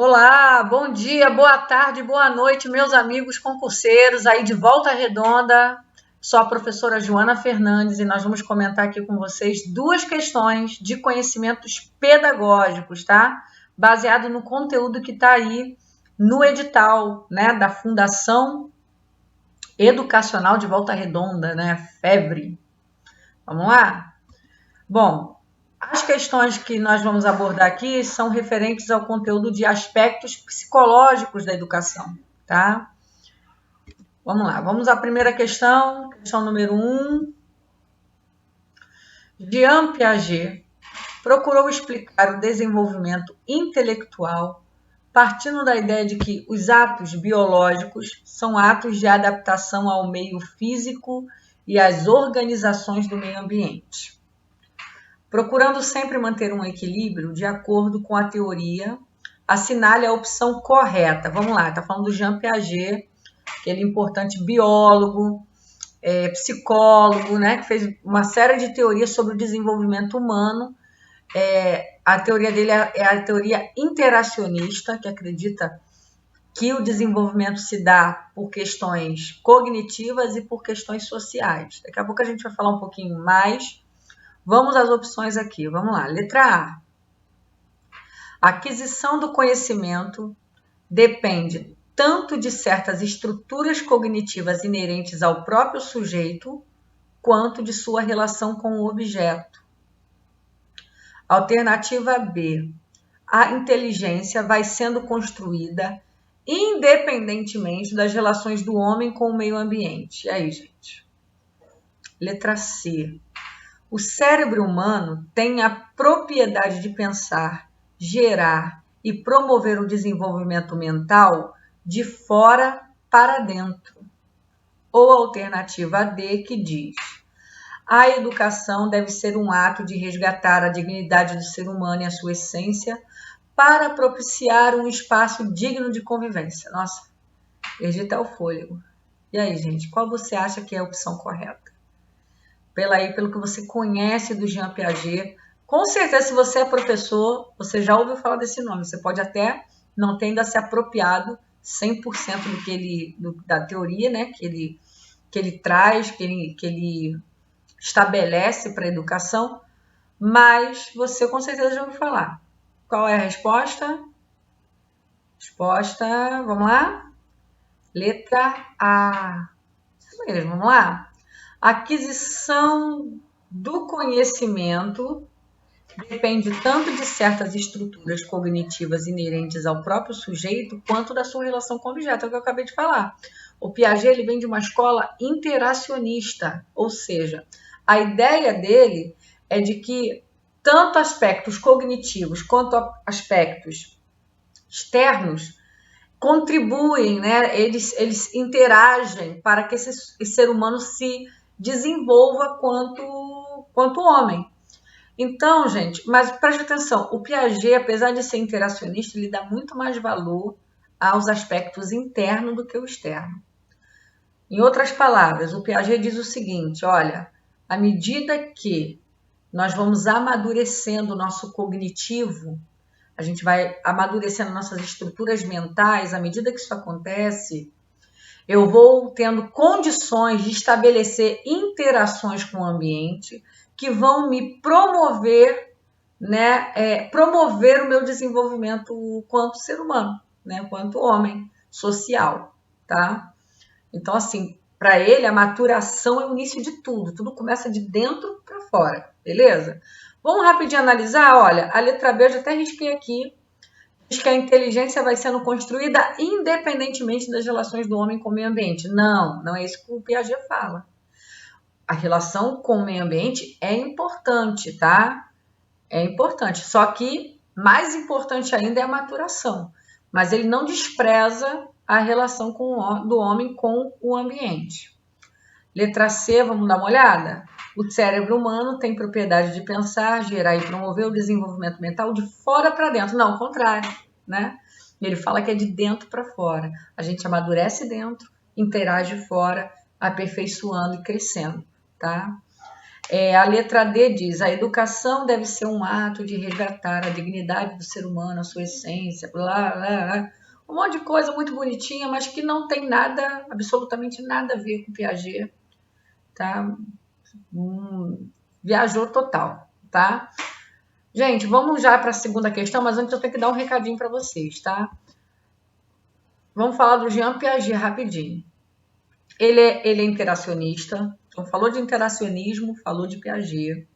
Olá, bom dia, boa tarde, boa noite, meus amigos concurseiros aí de Volta Redonda. Sou a professora Joana Fernandes e nós vamos comentar aqui com vocês duas questões de conhecimentos pedagógicos, tá? Baseado no conteúdo que está aí no edital, né, da Fundação Educacional de Volta Redonda, né, FEVRE. Vamos lá? Bom, as questões que nós vamos abordar aqui são referentes ao conteúdo de aspectos psicológicos da educação, tá? Vamos lá, vamos à primeira questão número 1. Jean Piaget procurou explicar o desenvolvimento intelectual partindo da ideia de que os atos biológicos são atos de adaptação ao meio físico e às organizações do meio ambiente. Procurando sempre manter um equilíbrio de acordo com a teoria, assinale a opção correta. Vamos lá, está falando do Jean Piaget, aquele importante biólogo, psicólogo, né, que fez uma série de teorias sobre o desenvolvimento humano. A teoria dele é a teoria interacionista, que acredita que o desenvolvimento se dá por questões cognitivas e por questões sociais. Daqui a pouco a gente vai falar um pouquinho mais. Vamos às opções aqui, vamos lá. Letra A. A aquisição do conhecimento depende tanto de certas estruturas cognitivas inerentes ao próprio sujeito, quanto de sua relação com o objeto. Alternativa B. A inteligência vai sendo construída independentemente das relações do homem com o meio ambiente. E aí, gente? Letra C. O cérebro humano tem a propriedade de pensar, gerar e promover o desenvolvimento mental de fora para dentro. Ou a alternativa D, que diz: a educação deve ser um ato de resgatar a dignidade do ser humano e a sua essência para propiciar um espaço digno de convivência. Nossa, perdi até o fôlego. E aí, gente, qual você acha que é a opção correta? Pelo que você conhece do Jean Piaget. Com certeza, se você é professor, você já ouviu falar desse nome. Você pode até não ter ainda se apropriado 100% da teoria, né, que ele traz, que ele estabelece para a educação, mas você com certeza já ouviu falar. Qual é a resposta? Resposta, vamos lá? Letra A. Isso mesmo, vamos lá? A aquisição do conhecimento depende tanto de certas estruturas cognitivas inerentes ao próprio sujeito, quanto da sua relação com o objeto, é o que eu acabei de falar. O Piaget ele vem de uma escola interacionista, ou seja, a ideia dele é de que tanto aspectos cognitivos quanto aspectos externos contribuem, né? Eles interagem para que esse ser humano se desenvolva quanto homem. Então, gente, mas preste atenção, o Piaget, apesar de ser interacionista, ele dá muito mais valor aos aspectos internos do que o externo. Em outras palavras, o Piaget diz o seguinte: olha, à medida que nós vamos amadurecendo o nosso cognitivo, a gente vai amadurecendo nossas estruturas mentais, à medida que isso acontece, eu vou tendo condições de estabelecer interações com o ambiente que vão me promover, né, promover o meu desenvolvimento quanto ser humano, né, quanto homem social, tá? Então, assim, para ele, a maturação é o início de tudo. Tudo começa de dentro para fora, beleza? Vamos rapidinho analisar? Olha, a letra B eu já até risquei aqui. Diz que a inteligência vai sendo construída independentemente das relações do homem com o meio ambiente. Não, não é isso que o Piaget fala. A relação com o meio ambiente é importante, tá? É importante. Só que mais importante ainda é a maturação. Mas ele não despreza a relação do homem com o ambiente. Letra C, vamos dar uma olhada? O cérebro humano tem propriedade de pensar, gerar e promover o desenvolvimento mental de fora para dentro. Não, ao contrário, né? Ele fala que é de dentro para fora. A gente amadurece dentro, interage fora, aperfeiçoando e crescendo, tá? A letra D diz: a educação deve ser um ato de resgatar a dignidade do ser humano, a sua essência, blá, blá, blá. Um monte de coisa muito bonitinha, mas que não tem nada, absolutamente nada a ver com Piaget, tá? Viajou total, tá? Gente, vamos já para a segunda questão, mas antes eu tenho que dar um recadinho para vocês, tá? Vamos falar do Jean Piaget rapidinho. Ele é interacionista, então falou de interacionismo, falou de Piaget.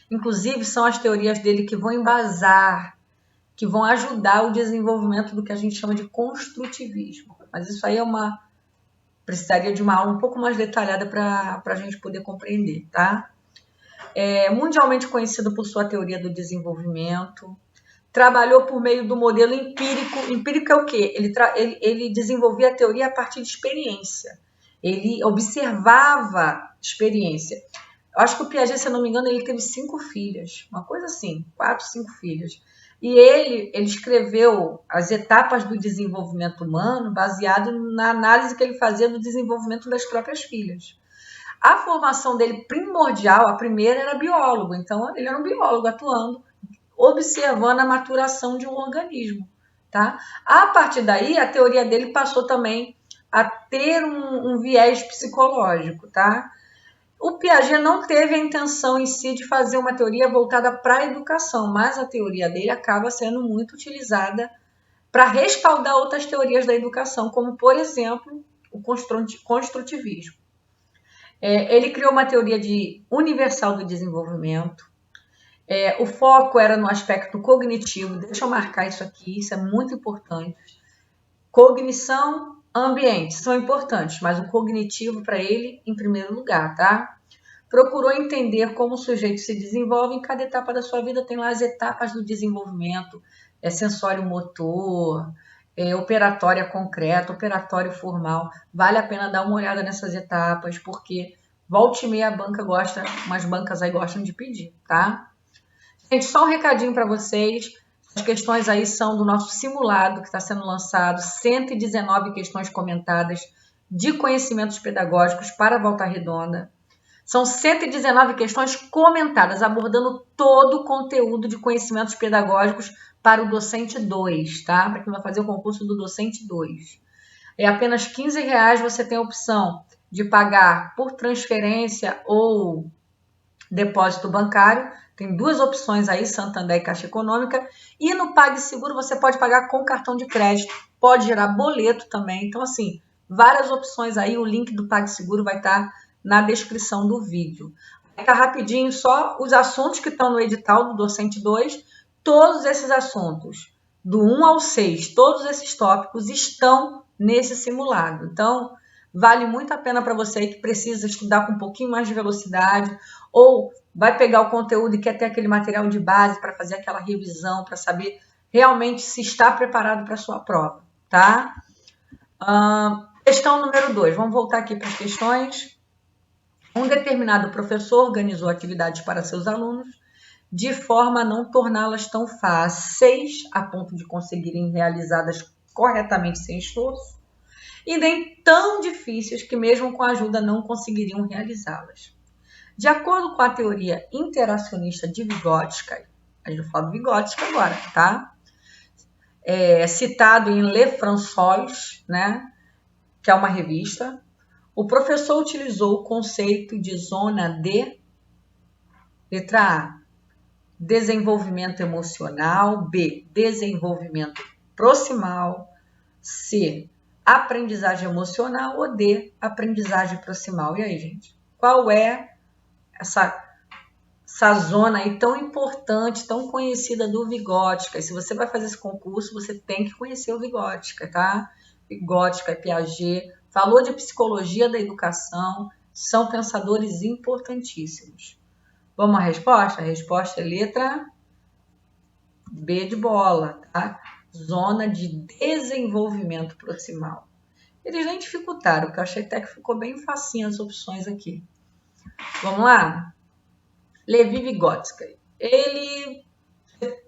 Inclusive, são as teorias dele que vão embasar, que vão ajudar o desenvolvimento do que a gente chama de construtivismo. Mas isso aí precisaria de uma aula um pouco mais detalhada para a gente poder compreender, tá? É mundialmente conhecido por sua teoria do desenvolvimento. Trabalhou por meio do modelo empírico. Empírico é o quê? Ele desenvolvia a teoria a partir de experiência. Ele observava experiência. Eu acho que o Piaget, se eu não me engano, ele teve 5 filhas. Uma coisa assim, 4, 5 filhas. E ele escreveu as etapas do desenvolvimento humano baseado na análise que ele fazia do desenvolvimento das próprias filhas. A formação dele primordial, a primeira, era biólogo. Então, ele era um biólogo atuando, observando a maturação de um organismo, tá? A partir daí, a teoria dele passou também a ter um viés psicológico, tá? O Piaget não teve a intenção em si de fazer uma teoria voltada para a educação, mas a teoria dele acaba sendo muito utilizada para respaldar outras teorias da educação, como, por exemplo, o construtivismo. Ele criou uma teoria universal do desenvolvimento. O foco era no aspecto cognitivo. Deixa eu marcar isso aqui, isso é muito importante. Cognição, ambiente são importantes, mas o cognitivo para ele em primeiro lugar, tá? Procurou entender como o sujeito se desenvolve em cada etapa da sua vida. Tem lá as etapas do desenvolvimento, sensório motor, operatória concreta, operatório formal. Vale a pena dar uma olhada nessas etapas, porque volta e meia a banca gosta, umas bancas aí gostam de pedir, tá? Gente, só um recadinho para vocês. As questões aí são do nosso simulado que está sendo lançado, 119 questões comentadas de conhecimentos pedagógicos para a Volta Redonda. São 119 questões comentadas, abordando todo o conteúdo de conhecimentos pedagógicos para o docente 2, tá? Para quem vai fazer o concurso do docente 2. É apenas R$15, você tem a opção de pagar por transferência ou depósito bancário. Tem 2 opções aí, Santander e Caixa Econômica. E no PagSeguro você pode pagar com cartão de crédito, pode gerar boleto também. Então, assim, várias opções aí. O link do PagSeguro vai estar na descrição do vídeo. Vai ficar rapidinho só os assuntos que estão no edital do Docente 2. Todos esses assuntos, do 1 ao 6, todos esses tópicos estão nesse simulado. Então, vale muito a pena para você que precisa estudar com um pouquinho mais de velocidade ou vai pegar o conteúdo e quer ter aquele material de base para fazer aquela revisão, para saber realmente se está preparado para a sua prova, tá? Questão número 2. Vamos voltar aqui para as questões. Um determinado professor organizou atividades para seus alunos de forma a não torná-las tão fáceis a ponto de conseguirem realizadas corretamente sem esforço e nem tão difíceis que mesmo com ajuda não conseguiriam realizá-las. De acordo com a teoria interacionista de Vygotsky, a gente vai falar do Vygotsky agora, tá? Citado em Le François, né? Que é uma revista, o professor utilizou o conceito de zona de letra A, desenvolvimento emocional, B, desenvolvimento proximal, C, aprendizagem emocional ou D, aprendizagem proximal. E aí, gente? Qual é essa zona aí tão importante, tão conhecida do Vygotsky? Se você vai fazer esse concurso, você tem que conhecer o Vygotsky, tá? Vygotsky, Piaget, falou de psicologia da educação, são pensadores importantíssimos. Vamos à resposta? A resposta é letra B de bola, tá? Zona de desenvolvimento proximal. Eles nem dificultaram, porque eu achei até que ficou bem facinho as opções aqui. Vamos lá? Levi Vygotsky. Ele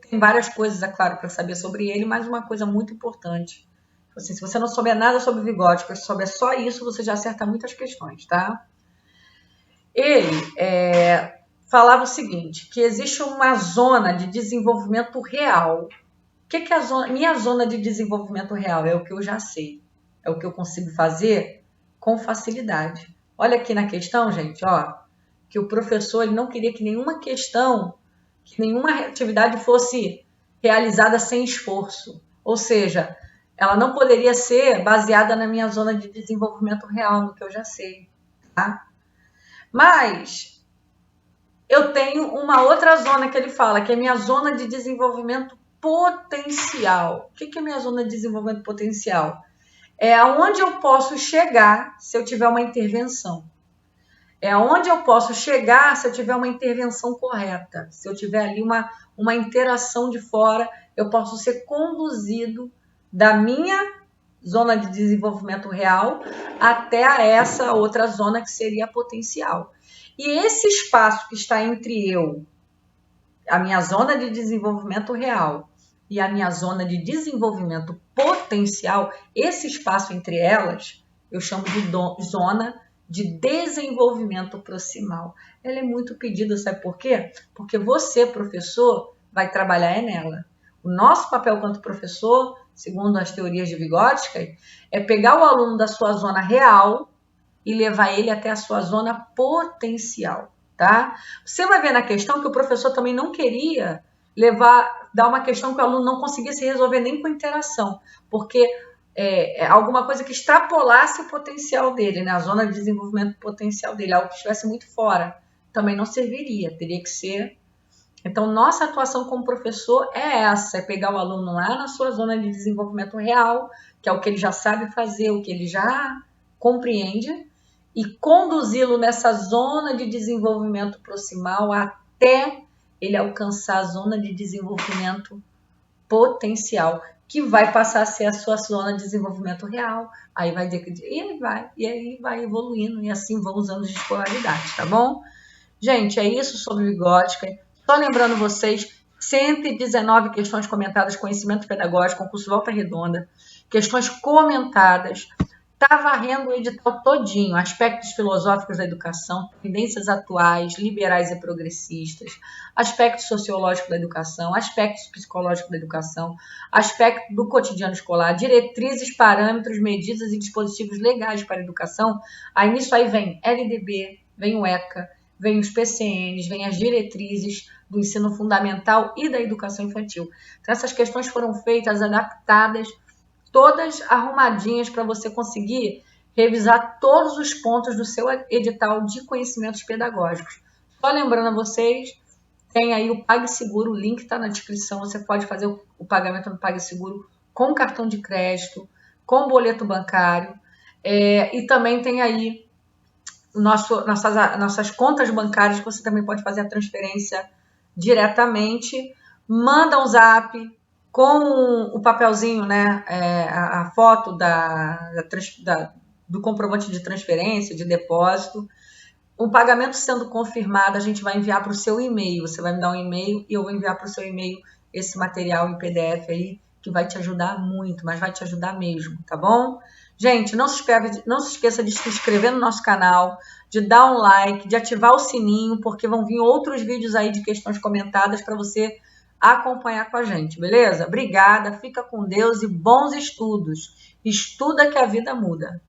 tem várias coisas, é claro, para saber sobre ele, mas uma coisa muito importante. Assim, se você não souber nada sobre Vygotsky, se souber só isso, você já acerta muitas questões, tá? Ele falava o seguinte, que existe uma zona de desenvolvimento real. O que é minha zona de desenvolvimento real? É o que eu já sei. É o que eu consigo fazer com facilidade. Olha aqui na questão, gente, ó, que o professor ele não queria que nenhuma questão, que nenhuma atividade fosse realizada sem esforço. Ou seja, ela não poderia ser baseada na minha zona de desenvolvimento real, no que eu já sei, tá? Mas eu tenho uma outra zona que ele fala, que é minha zona de desenvolvimento potencial. O que é minha zona de desenvolvimento potencial? É aonde eu posso chegar se eu tiver uma intervenção. É aonde eu posso chegar se eu tiver uma intervenção correta. Se eu tiver ali uma interação de fora, eu posso ser conduzido da minha zona de desenvolvimento real até a essa outra zona que seria a potencial. E esse espaço que está entre a minha zona de desenvolvimento real e a minha zona de desenvolvimento potencial, esse espaço entre elas, eu chamo de zona de desenvolvimento proximal. Ela é muito pedida, sabe por quê? Porque você, professor, vai trabalhar nela. O nosso papel quanto professor, segundo as teorias de Vygotsky, é pegar o aluno da sua zona real e levar ele até a sua zona potencial, tá? Você vai ver na questão que o professor também não queria dar uma questão que o aluno não conseguisse resolver nem com interação, porque é alguma coisa que extrapolasse o potencial dele, né? A zona de desenvolvimento potencial dele, algo que estivesse muito fora, também não serviria, teria que ser. Então, nossa atuação como professor é essa, é pegar o aluno lá na sua zona de desenvolvimento real, que é o que ele já sabe fazer, o que ele já compreende, e conduzi-lo nessa zona de desenvolvimento proximal até ele alcançar a zona de desenvolvimento potencial, que vai passar a ser a sua zona de desenvolvimento real, aí vai e aí vai evoluindo, e assim vão os anos de escolaridade, tá bom? Gente, é isso sobre Vygotsky. Só lembrando vocês, 119 questões comentadas, conhecimento pedagógico, concurso Volta Redonda, questões comentadas, está varrendo o edital todinho, aspectos filosóficos da educação, tendências atuais, liberais e progressistas, aspectos sociológicos da educação, aspectos psicológicos da educação, aspecto do cotidiano escolar, diretrizes, parâmetros, medidas e dispositivos legais para a educação. Aí nisso aí vem LDB, vem o ECA, vem os PCNs, vem as diretrizes do ensino fundamental e da educação infantil. Então essas questões foram feitas, adaptadas, todas arrumadinhas para você conseguir revisar todos os pontos do seu edital de conhecimentos pedagógicos. Só lembrando a vocês, tem aí o PagSeguro, o link está na descrição, você pode fazer o pagamento no PagSeguro com cartão de crédito, com boleto bancário, e também tem aí nossas contas bancárias, que você também pode fazer a transferência diretamente, manda um zap, com o papelzinho, né, a foto do comprovante de transferência, de depósito, o pagamento sendo confirmado, a gente vai enviar para o seu e-mail. Você vai me dar um e-mail e eu vou enviar para o seu e-mail esse material em PDF aí, que vai te ajudar muito, mas vai te ajudar mesmo, tá bom? Gente, não se esqueça de se inscrever no nosso canal, de dar um like, de ativar o sininho, porque vão vir outros vídeos aí de questões comentadas para você acompanhar com a gente, beleza? Obrigada, fica com Deus e bons estudos. Estuda que a vida muda.